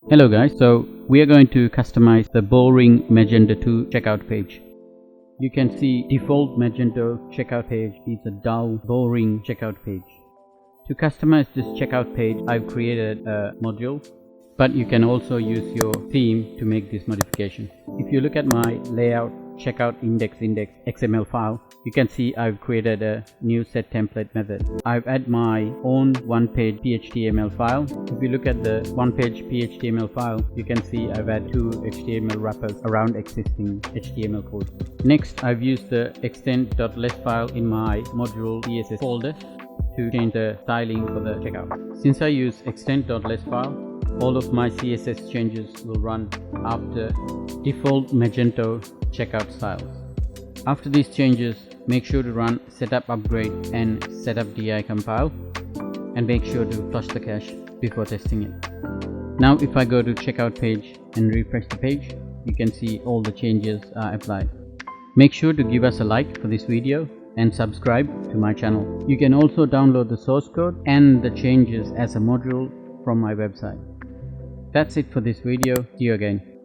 Hello guys, so we are going to customize the boring Magento 2 checkout page. You can see default Magento checkout page is a dull, boring checkout page. To customize this checkout page, I've created a module, but you can also use your theme to make this modification. If you look at my layout checkout index XML file, you can see I've created a new set template method. I've added my own onepage.phtml file. If you look at the onepage.phtml file, you can see I've added two HTML wrappers around existing HTML code. Next, I've used the extend.less file in my module CSS folder to change the styling for the checkout. Since I use extend.less file, all of my CSS changes will run after default Magento checkout styles. After these changes, make sure to run setup upgrade and setup di compile, and make sure to flush the cache before testing it. Now if I go to checkout page and refresh the page, you can see all the changes are applied. Make sure to give us a like for this video and subscribe to my channel. You can also download the source code and the changes as a module from my website. That's it for this video. See you again.